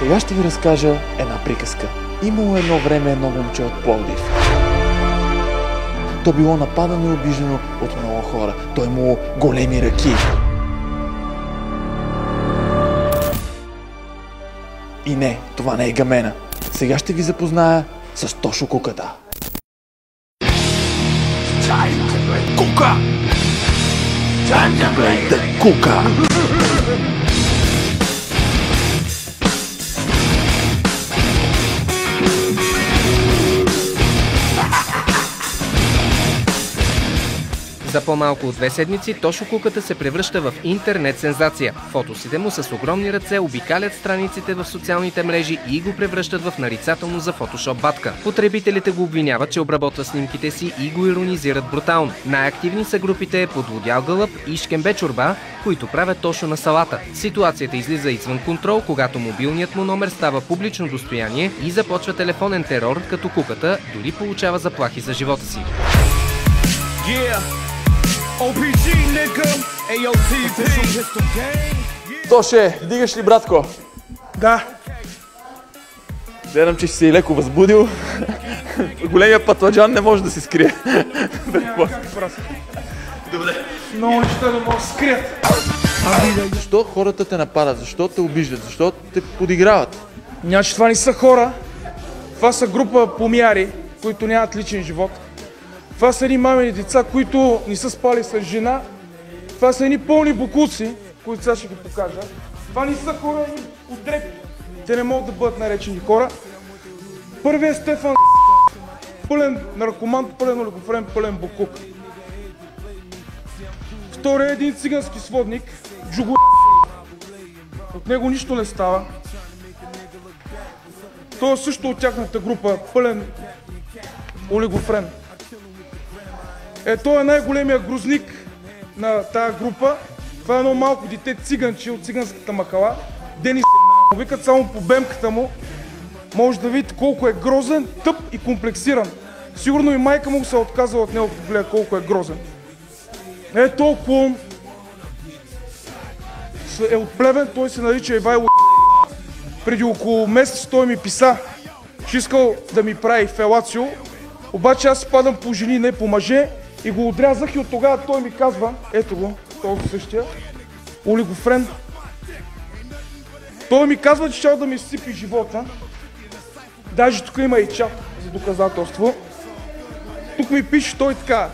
Сега ще ви разкажа една приказка. Имало едно време едно момче от Пловдив. То било нападано и обиждано от много хора. Той имало големи ръки. И не, това не е гамена. Сега ще ви запозная с Тошо Куката. Кука! Time to play the Кука! За по-малко от 2 седмици Тошо Куката се превръща в интернет сензация. Фотосите му с огромни ръце обикалят страниците в социалните мрежи и го превръщат в нарицателно за фотошоп батка. Потребителите го обвиняват, че обработва снимките си и го иронизират брутално. Най-активни са групите Подлодял гълъб и Шкембе чорба, които правят Тошо на салата. Ситуацията излиза извън контрол, когато мобилният му номер става публично достояние и започва телефонен терор, като Куката дори получава заплахи за живота си. Тоше, дигаш ли, братко? Да. Гледам, че си се и леко възбудил. Големия патладжан не може да се скрие. Добре. Много неща не могат да се скрият. Защо хората те нападат? Защо те обиждат? Защо те подиграват? Значи това не са хора. Това са група помяри, които нямат личен живот. Това са едни мамини деца, които не са спали с жена. Това са едни пълни бокуци, които сега ще ги покажа. Това не са хора от дрепи. Те не могат да бъдат наречени хора. Първият е Стефан, пълен наркоман, пълен олигофрен, пълен бокук. Вторият е един цигански сводник, Джугу. От него нищо не става. Той е също от тяхната група, пълен олигофрен. Той е най-големия грозник на тая група. Това е едно малко дете циганче от циганската махала. Денис викат само по бемката му. Може да видите колко е грозен, тъп и комплексиран. Сигурно и майка му се е отказала от него, като гледа колко е грозен. Толкова е от Плевен, той се нарича Ивайло. Преди около месец той ми писа, че искал да ми прави фелацио. Обаче аз падам по жени, не по мъже, и го отрязах и от тогава той ми казва, ето го, този същия, олигофрен. Той ми казва, че щял да ми сипи живота. Даже тук има и чат за доказателство. Тук ми пише той така: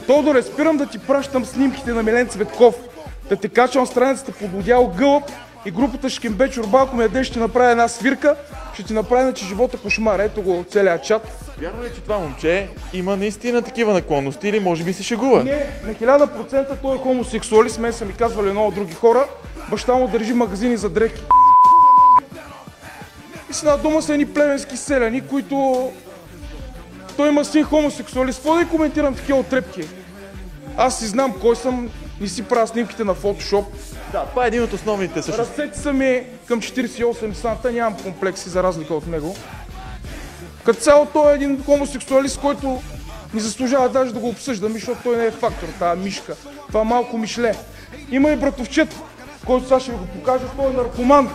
Тодоре, спирам да ти пращам снимките на Милен Цветков, да те качвам страницата Подлодял гълъб и групата Шкембе чорба, ако ме ядеш, ще направя една свирка, ще ти направя иначе живота кошмар. Ето го целият чат. Вярно ли, че това момче има наистина такива наклонности или може би се шегува? Не, на 1000% той е хомосексуалист, мен са ми казвали много други хора. Баща му държи магазини за дрехи. И с една дума са едни плевенски селяни, които... Той има син хомосексуалист. Какво да коментирам такива отрепки? Аз си знам кой съм, не си правя снимките на фотошоп. Да, това е един от основните също. Ръцете са ми към 48 санта, нямам комплекси за разлика от него. Като цяло той е един хомосексуалист, който не заслужава даже да го обсъждаме, защото той не е фактор, тази мишка. Това малко мишле. Има и братовчет, който сега ще ви го покажа, той е наркоман.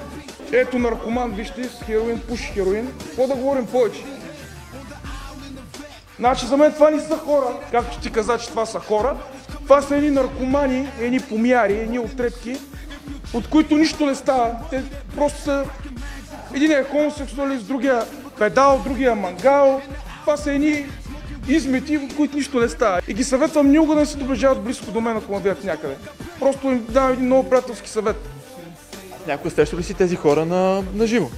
Ето наркоман, вижте, с хероин, пуши хероин. Какво да говорим повече? Значи за мен това не са хора, както ти каза, че това са хора. Това са едни наркомани, едни помяри, едни отрепки, от които нищо не става. Те просто са... Един е хомосексуалист, другия педал, другия мангал. Това са едни измети, от които нищо не става. И ги съветвам никога да не се доближават близко до мен, ако ме видят някъде. Просто им давам един много приятелски съвет. Някой среща ли си тези хора на живо?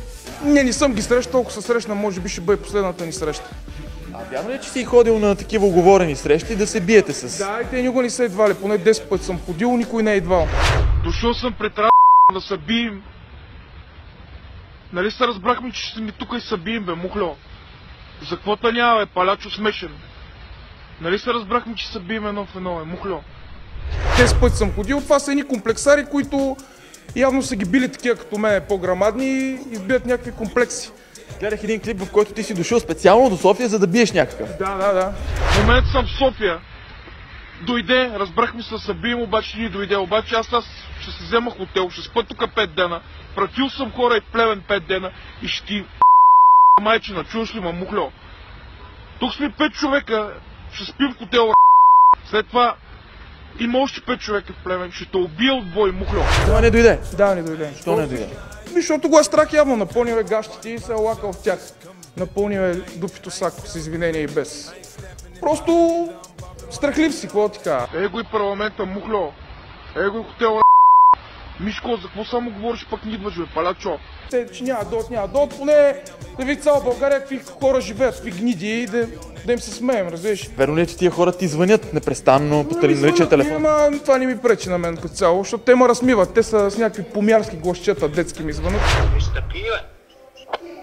Не съм ги срещал, ако се срещна, може би ще бъде последната ни среща. Вярно ли, че си ходил на такива оговорени срещи да се биете с... Да, и те никога не са едвали, поне 10 пъти съм ходил, никой не е едвал. Дошъл съм пред да се бием. Нали се разбрахме, че ще ми тук и се бием, бе, мухло? За квота няма, бе, палячо смешен. Нали се разбрахме, че се бием едно в едно, бе, мухло? 10 пъти съм ходил, това са едни комплексари, които явно са ги били такива като мен, по-грамадни и избият някакви комплекси. Гледах един клип, в който ти си дошъл специално до София, за да биеш някакъв. Да. В момента съм в София. дойде, разбрахме се събием, обаче ни дойде. Обаче аз ще си взема хотел, ще спа тук 5 дена. Пратил съм хора и в Плевен 5 дена и ще ти майчина, чуваш ли ма, мухльо? Тук сме 5 човека, ще спим в хотел. След това има още 5 човека в Плевен, ще те убия от бой, мухльо. Това не дойде. Да, не дойде. Що не дойде? Защото го е страх явно, напълнил е гащите и се е лакал в тях. Напълнил е дупито сако с извинения и без. Просто страхлив си, какво ти кажа? Его и парламента, мухльо. Его и хотела. Мишко, за какво само говориш, пък не идваш, бе, палячо? Те, че няма дойдат, поне да види цяла България какви хора живеят, какви гниди и да им се смеем, разбираш? Верно ли е, че тия хора ти звънят непрестанно по наричия телефон? Това не ми пречи на мен като цяло, защото те ме размиват. Те са с някакви помярски гласчета, детски ми звънат.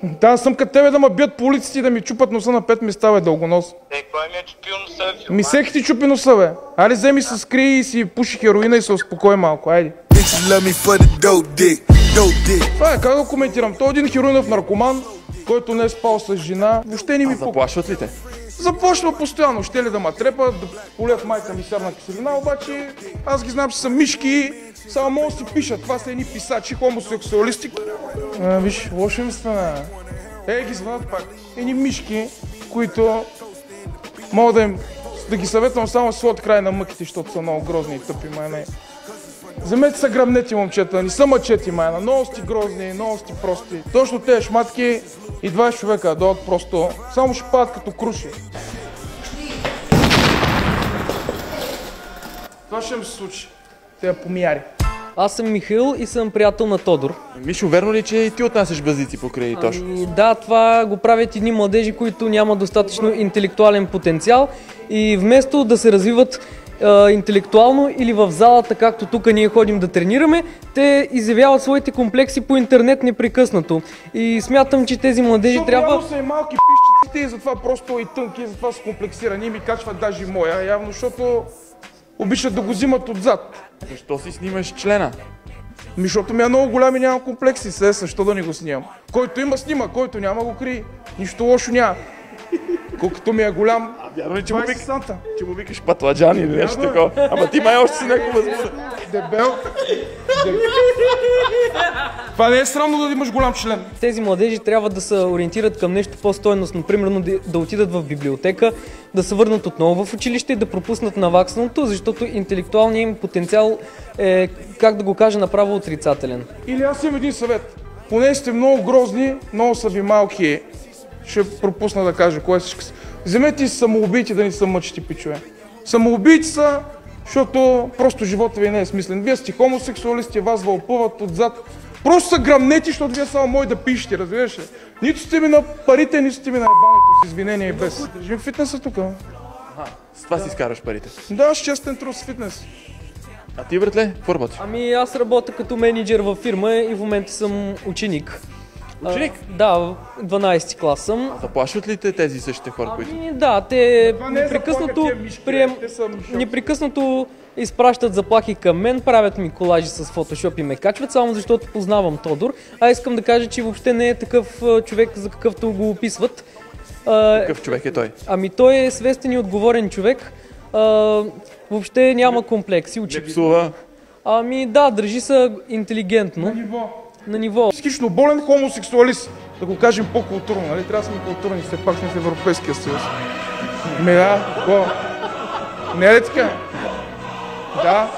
Да, съм като тебе да ме бият по улиците и да ми чупат носа на 5 места, бе, дългонос. Кой ми е чупил носа, бе? Ми всеки ти чупи носа, бе. Айде, вземи се скри и си пуши хероина и се успокой малко, айде. Това е, как да коментирам? Той е един хероинов наркоман, който не е спал с жена. Въобще не ми Заплашват ли те? Започва постоянно, ще ли да ме трепат, да полят майка ми сярна киселина, обаче аз ги знам, че са мишки, само могат да си пишат. Това са едни писачи, хомосексуалисти. Виж, лошо им стана. Ги звънат пак. Едни мишки, които мога да ги съветвам само с от край на мъките, защото са много грозни и тъпи, майна. Вземете са гръбнети, момчета, не са мъчети, майна. Много сте грозни, много сте прости. Точно тези шматки и 20 човека дойдат просто. Само ще падат като круши. Това ще ми се случи. Те помияри. Аз съм Михаил и съм приятел на Тодор. Мишо, верно ли, че и ти отнасяш бъзици покрай Тошо? Да, това го правят едни младежи, които нямат достатъчно интелектуален потенциал и вместо да се развиват интелектуално или в залата, както тук ние ходим да тренираме, те изявяват своите комплекси по интернет непрекъснато. И смятам, че тези младежи трябва... Явно са и малки пищиците и затова просто и тънки, и затова са комплексирани и ми качват даже и моя, явно, защото обичат да го взимат отзад. Защо си снимаш члена? Защото ми е много голям и нямам комплекси, защо да не го снимам? Който има снима, който няма го крие. Нищо лошо няма. Колкото ми е голям, Вярно ли, че му викаш патладжан или нещо такова? Ама ти май още си някакво възможно. Дебел. Това не е срамно да имаш голям член. Тези младежи трябва да се ориентират към нещо по-стойностно, примерно да отидат в библиотека, да се върнат отново в училище и да пропуснат наваксаното, защото интелектуалният им потенциал е, как да го кажа, направо отрицателен. Или аз имам един съвет. Поне сте много грозни, много са ви малки. Ще пропусна да кажа кое всички са. Вземете и самоубийте да не са мъчите пичове. Самоубийци са, защото просто живота ви не е смислен. Вие сте хомосексуалисти, вас вълпуват отзад. Просто са грамнети, защото вие само може да пишете, разбираш ли? Нито сте ми на парите, нито сте ми на ебането, с извинения и без. Държим фитнеса тук. С това си изкараш парите. Да, с честен труд с фитнес. А ти, братле, какво работиш? Ами аз работя като менеджер във фирма и в момента съм ученик. Ученик? Да, 12 клас съм. Заплашват ли те тези същите хора, които? Да, те не е непрекъснато, заплаха, тия мишки, те са мишки. непрекъснато изпращат заплахи към мен, правят ми колажи с фотошоп и ме качват, само защото познавам Тодор. А искам да кажа, че въобще не е такъв човек, за какъвто го описват. Какъв човек е той? Ами той е свестен и отговорен човек. Въобще няма комплекси, очевидно. Псува. Ами да, държи се интелигентно. На ниво. Психично болен хомосексуалист. Да го кажем по-културно, нали? Трябва да сме културни, все пак сме в Европейския съюз. Не е ли така? Да.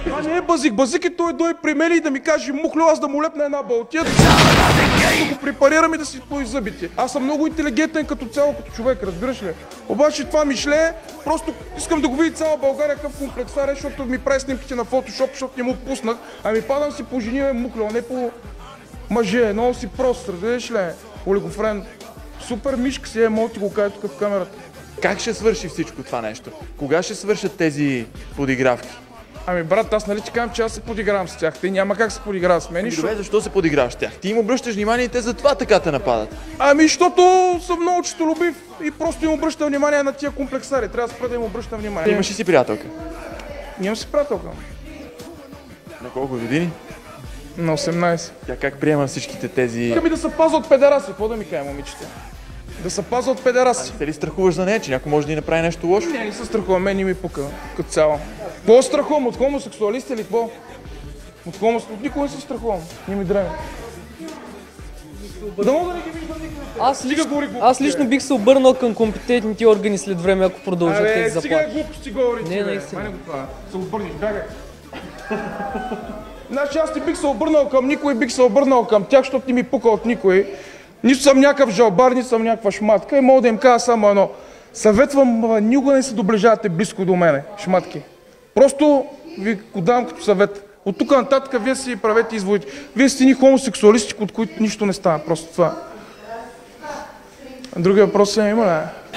Това не е базик. Базик е той дой при мен и да ми каже мухлю, аз да му лепна една балтия, да го препарирам и да си твои зъбите. Аз съм много интелигентен като цяло, като човек, разбираш ли? Обаче това мишле, просто искам да го види цяла България какъв комплексар е, защото ми прави снимките на фотошоп, защото не му пуснах. Ами падам си по жени, мухлю, а не по мъже. Много си прост, разбираш ли? Олигофрен. Супер мишка си мога ти го кажа тук в камерата. Как ще свърши всичко това нещо? Кога ще свършат тези подигравки? Ами брат, аз нали ти казвам, че аз се подигравам с тях. Те няма как се подиграват с мен. Добре, защо се подиграваш с тях? Ти им обръщаш внимание и те затова така те нападат. Ами, защото съм много честолюбив и просто им обръщам внимание на тия комплексари. Трябва да спра да им обръщам внимание. Имаш ли си приятелка? Имам си приятелка. На колко години? На 18. Тя как приема всичките тези... Иска ми да се пазва от педераси. Какво да ми кажа, момичета? Да се пазва от педераси. Те ли страхуваш за нея, че някой може да ни направи нещо лошо? Не се страхувам, мен не ми пука като цяло. Какво страхувам? От хомосексуалисти или какво? От никой не се страхувам. Не ми дреме. Да мога да не ги виждам никой. Аз лично бих се обърнал към компетентните органи след време, ако продължат тези заплахи. Сега глупости говори. Не, наистина. Се обърнеш, бягай. Значи аз не бих се обърнал към никой, бих се обърнал към тях, защото не ми пука от никой. Нито съм някакъв жалбар, нито съм някаква шматка и мога да им кажа само едно. Съветвам, никога не се доближавате близко до мене, шматки. Просто ви го давам като съвет. От тук нататък вие си правете изводите. Вие сте ни хомосексуалисти, от които нищо не става. Просто това. Другия въпрос има ли?